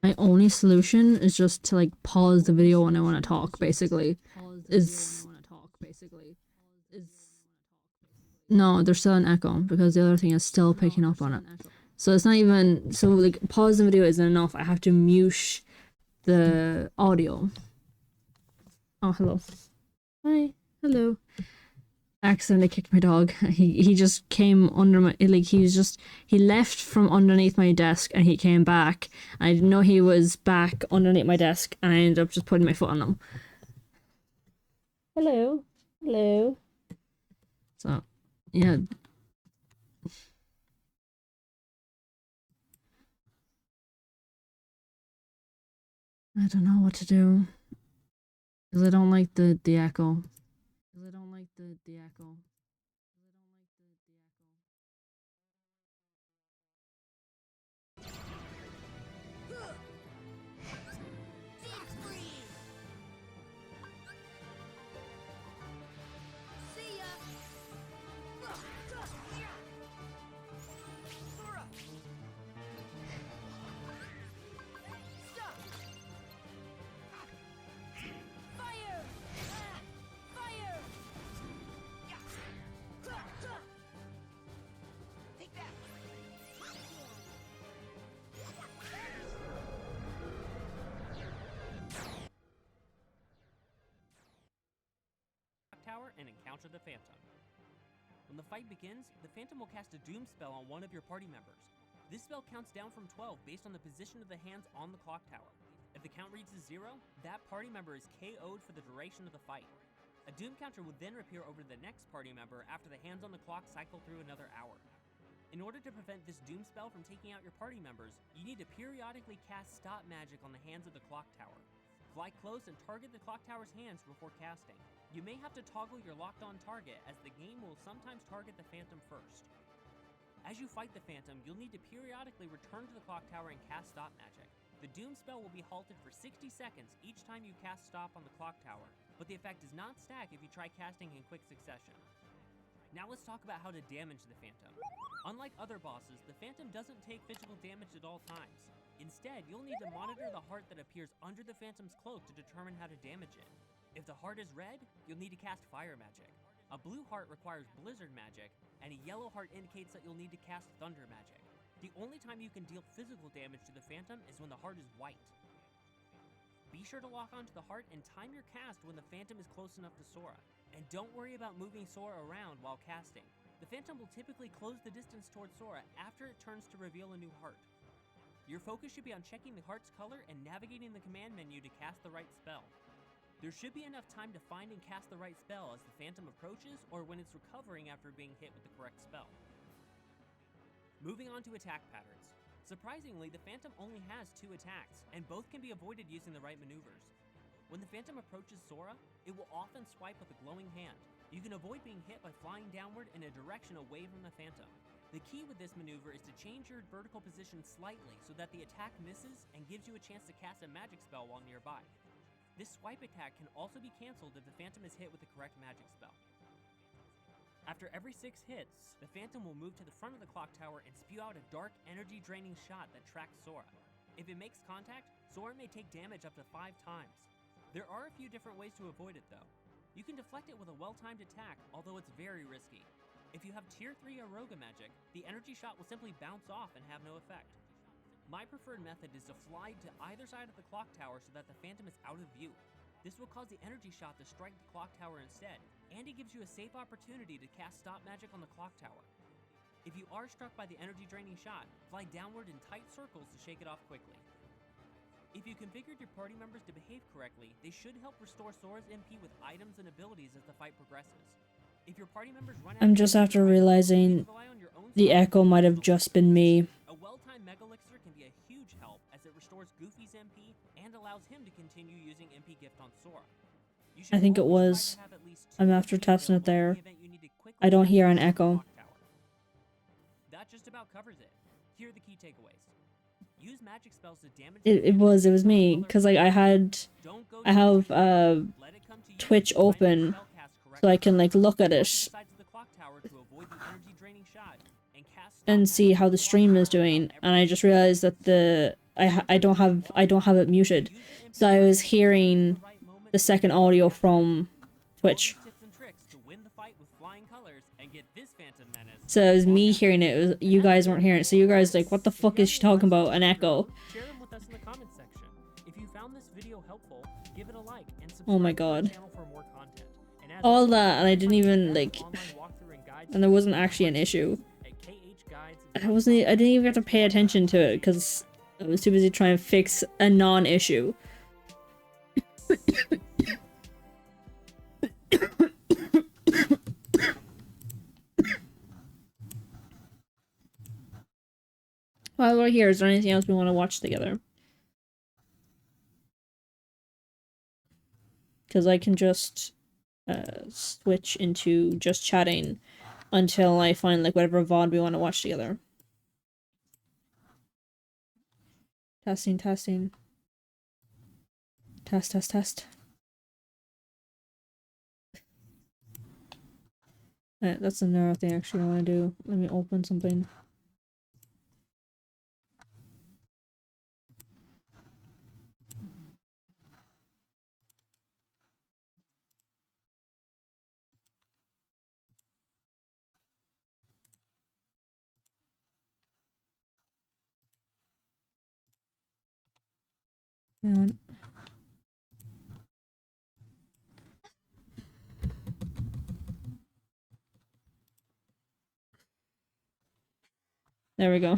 My only solution is just to like pause the video when I want to talk, basically. Is no, there's still an echo because the other thing is still picking up on it. So it's not even so like pause the video isn't enough. I have to mute the audio. Oh, hello. Hi. Hello. I accidentally kicked my dog. He just came under my like he left from underneath my desk and he came back. I didn't know he was back underneath my desk and I ended up just putting my foot on him. Hello. Hello. So yeah. I don't know what to do. Because I don't like the echo. Tower and encounter the Phantom. When the fight begins, the Phantom will cast a Doom spell on one of your party members. This spell counts down from 12 based on the position of the hands on the clock tower. If the count reaches 0, that party member is KO'd for the duration of the fight. A Doom counter will then appear over the next party member after the hands on the clock cycle through another hour. In order to prevent this Doom spell from taking out your party members, you need to periodically cast stop magic on the hands of the clock tower. Fly close and target the clock tower's hands before casting. You may have to toggle your locked-on target, as the game will sometimes target the Phantom first. As you fight the Phantom, you'll need to periodically return to the clock tower and cast stop magic. The Doom spell will be halted for 60 seconds each time you cast stop on the clock tower, but the effect does not stack if you try casting in quick succession. Now let's talk about how to damage the Phantom. Unlike other bosses, the Phantom doesn't take physical damage at all times. Instead, you'll need to monitor the heart that appears under the Phantom's cloak to determine how to damage it. If the heart is red, you'll need to cast fire magic. A blue heart requires blizzard magic, and a yellow heart indicates that you'll need to cast thunder magic. The only time you can deal physical damage to the Phantom is when the heart is white. Be sure to lock onto the heart and time your cast when the Phantom is close enough to Sora. And don't worry about moving Sora around while casting. The Phantom will typically close the distance towards Sora after it turns to reveal a new heart. Your focus should be on checking the heart's color and navigating the command menu to cast the right spell. There should be enough time to find and cast the right spell as the Phantom approaches or when it's recovering after being hit with the correct spell. Moving on to attack patterns. Surprisingly, the Phantom only has 2 attacks, and both can be avoided using the right maneuvers. When the Phantom approaches Sora, it will often swipe with a glowing hand. You can avoid being hit by flying downward in a direction away from the Phantom. The key with this maneuver is to change your vertical position slightly so that the attack misses and gives you a chance to cast a magic spell while nearby. This swipe attack can also be cancelled if the Phantom is hit with the correct magic spell. After every 6 hits, the Phantom will move to the front of the clock tower and spew out a dark, energy-draining shot that tracks Sora. If it makes contact, Sora may take damage up to 5 times. There are a few different ways to avoid it though. You can deflect it with a well-timed attack, although it's very risky. If you have Tier 3 Aroga magic, the energy shot will simply bounce off and have no effect. My preferred method is to fly to either side of the clock tower so that the Phantom is out of view. This will cause the energy shot to strike the clock tower instead, and it gives you a safe opportunity to cast stop magic on the clock tower. If you are struck by the energy-draining shot, fly downward in tight circles to shake it off quickly. If you configured your party members to behave correctly, they should help restore Sora's MP with items and abilities as the fight progresses. If your party members run out I'm just after realizing the echo might have just been me. A well-timed Mega Elixir can be a huge help as it restores Goofy's MP and allows him to continue using MP Gift on Sora. I think it was. I'm after testing it there. I don't hear an echo. That just about covers it. Here are the key takeaways. Use magic spells to damage. It was me because like I have Twitch open so I can like look at it and see how the stream is doing, and I just realized that the I don't have it muted, so I was hearing the second audio from Twitch. So it was me hearing it, it was, you guys weren't hearing it, so you guys like, what the fuck is she talking about? An echo. Share them with us in the comments section. If you found this video helpful, give it a like and subscribe Oh my to god. the channel for more content. And as All always, that, and I didn't even like, online walkthrough and guides and there wasn't actually an issue. at KHGuides. I didn't even have to pay attention to it because I was too busy trying to fix a non-issue. While we're here, is there anything else we want to watch together? Because I can just switch into just chatting until I find like whatever VOD we want to watch together. Testing, testing. Test, test, test. Alright, that's another thing actually I want to do. Let me open something. Hang on. There we go.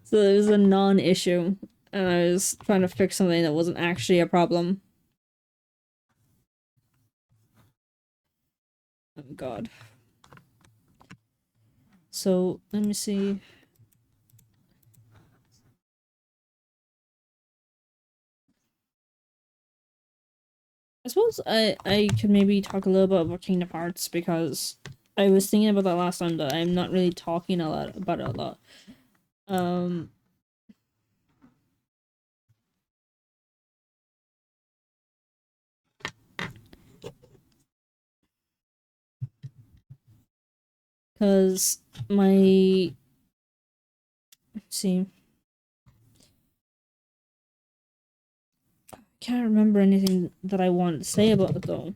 So it was a non-issue, and I was trying to fix something that wasn't actually a problem. Oh god. So, let me see. I suppose I could maybe talk a little bit about Kingdom Hearts, because I was thinking about that last time, that I'm not really talking a lot about it a lot. Because let's see. I can't remember anything that I want to say about it though.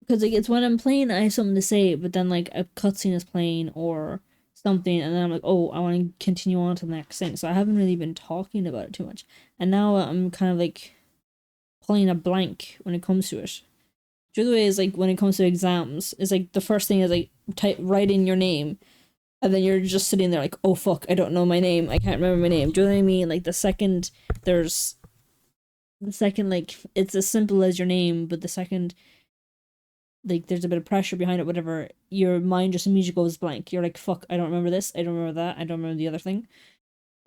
Because like, it's when I'm playing, I have something to say, but then like a cutscene is playing or something, and then I'm like, oh, I want to continue on to the next thing. So I haven't really been talking about it too much, and now I'm kind of like playing a blank when it comes to it. The other way is like when it comes to exams, is like the first thing is like write in your name, and then you're just sitting there like, oh fuck, I don't know my name, I can't remember my name. Do you know what I mean? Like the second like it's as simple as your name, but the second like there's a bit of pressure behind it, whatever, your mind just immediately goes blank. You're like, fuck, I don't remember this, I don't remember that, I don't remember the other thing.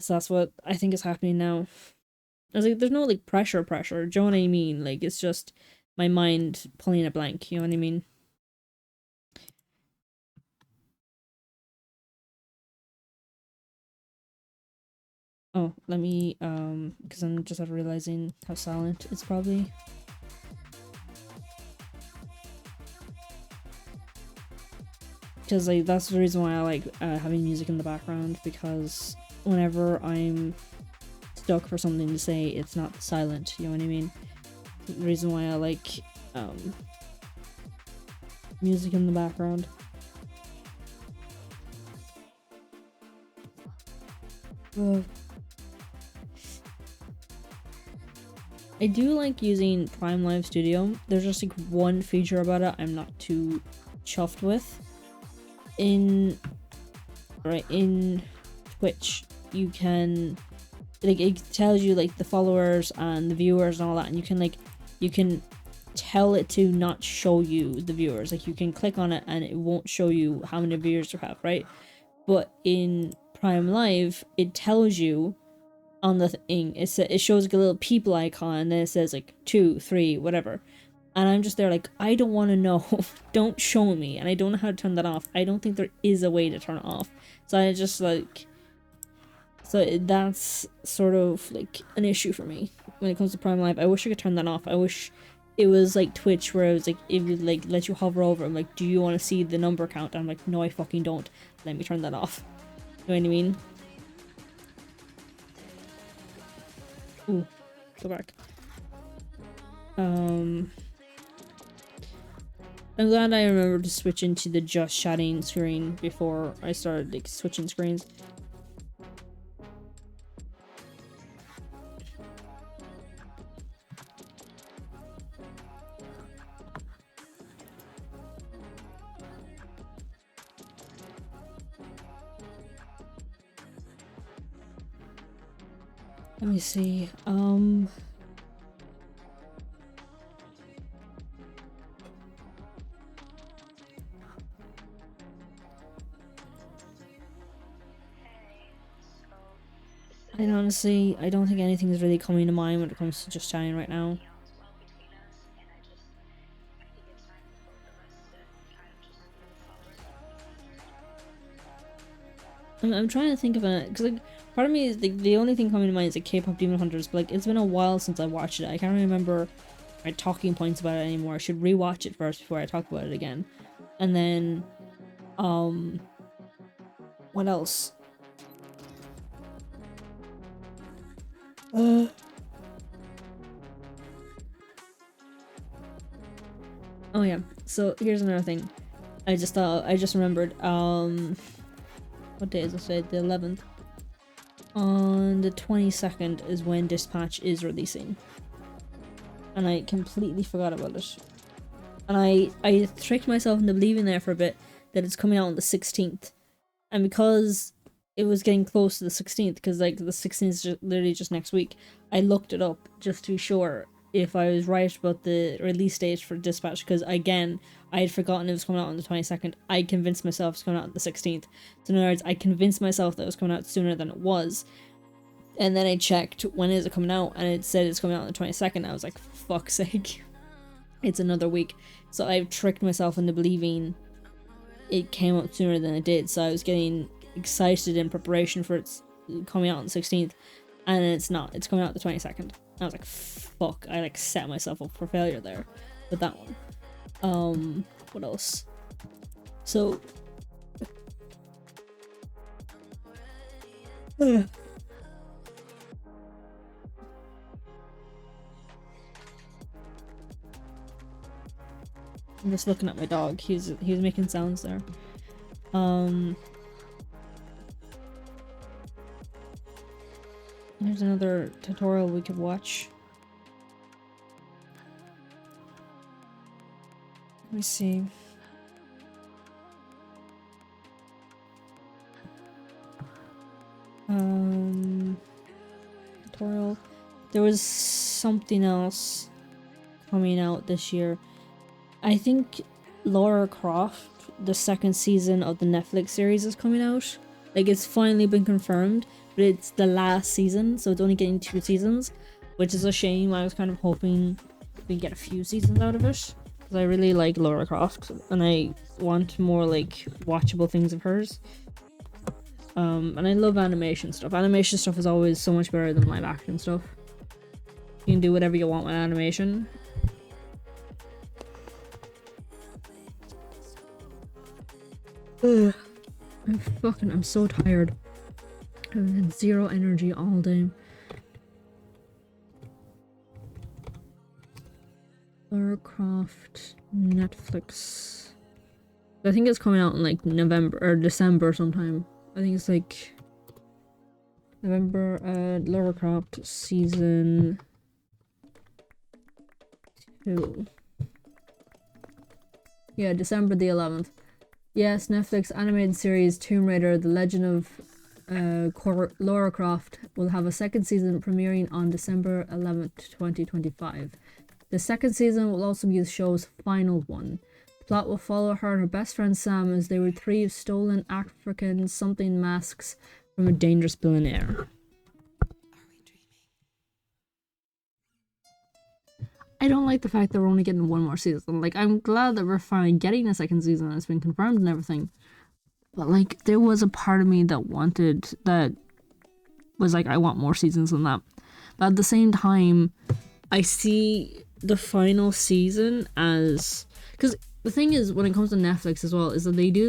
So that's what I think is happening now. I was like, there's no like pressure. Do you know what I mean? Like it's just my mind pulling a blank, you know what I mean? Oh, let me because I'm just realizing how silent it's probably. Because like that's the reason why I like having music in the background, because whenever I'm stuck for something to say, it's not silent, you know what I mean? The reason why I like music in the background. I do like using Prime Live Studio. There's just like one feature about it I'm not too chuffed with. In Twitch, you can like, it tells you like the followers and the viewers and all that, and you can tell it to not show you the viewers. Like you can click on it and it won't show you how many viewers you have, right? But in Prime Live, it tells you on the thing, it shows like a little people icon, and then it says like 2, 3, whatever. And I'm just there like, I don't want to know. Don't show me. And I don't know how to turn that off. I don't think there is a way to turn it off. So I just like, that's sort of like an issue for me when it comes to Prime Live. I wish I could turn that off. I wish it was like Twitch, where it was like, it would like let you hover over. I'm like, do you want to see the number count? I'm like, no, I fucking don't. Let me turn that off. know what I mean? Ooh, go back. I'm glad I remembered to switch into the just chatting screen before I started like switching screens. Let me see. And honestly, I don't think anything is really coming to mind when it comes to just chatting right now. I'm trying to think of it, because like part of me is the only thing coming to mind is like K-pop Demon Hunters, but like it's been a while since I watched it. I can't remember my talking points about it anymore. I should rewatch it first before I talk about it again. And then what else? Oh yeah, so here's another thing. I just remembered, what day is it today? The 11th. On the 22nd is when Dispatch is releasing. And I completely forgot about it. And I tricked myself into believing there for a bit that it's coming out on the 16th. And because it was getting close to the 16th, because like the 16th is literally just next week, I looked it up just to be sure if I was right about the release date for Dispatch, because again, I had forgotten it was coming out on the 22nd. I convinced myself it's coming out on the 16th. So in other words, I convinced myself that it was coming out sooner than it was. And then I checked when is it coming out, and it said it's coming out on the 22nd. I was like, fuck's sake. It's another week. So I've tricked myself into believing it came out sooner than it did. So I was getting excited in preparation for its coming out on the 16th. And it's not. It's coming out the 22nd. I was like, fuck. I like set myself up for failure there with that one. What else? So I'm just looking at my dog. He was making sounds there. Here's another tutorial we could watch. Let me see. Tutorial. There was something else coming out this year. I think Lara Croft, the second season of the Netflix series, is coming out. Like, it's finally been confirmed, but it's the last season, so it's only getting 2 seasons, which is a shame. I was kind of hoping we get a few seasons out of it, because I really like Lara Croft, and I want more, like, watchable things of hers. And I love animation stuff. Animation stuff is always so much better than live action stuff. You can do whatever you want with animation. Ugh. I'm so tired. I've had zero energy all day. Lara Croft Netflix. I think it's coming out in like November or December sometime. I think it's like November. Lara Croft season 2. Yeah, December the 11th. Yes, Netflix animated series Tomb Raider: The Legend of Lara Croft will have a second season premiering on December 11th, 2025. The second season will also be the show's final one. The plot will follow her and her best friend Sam as they retrieve stolen African something masks from a dangerous billionaire. I don't like the fact that we're only getting 1 more season. Like, I'm glad that we're finally getting a second season and it's been confirmed and everything. But, like, there was a part of me that was like, I want more seasons than that. But at the same time, I see the final season as... Because the thing is, when it comes to Netflix as well, is that they do this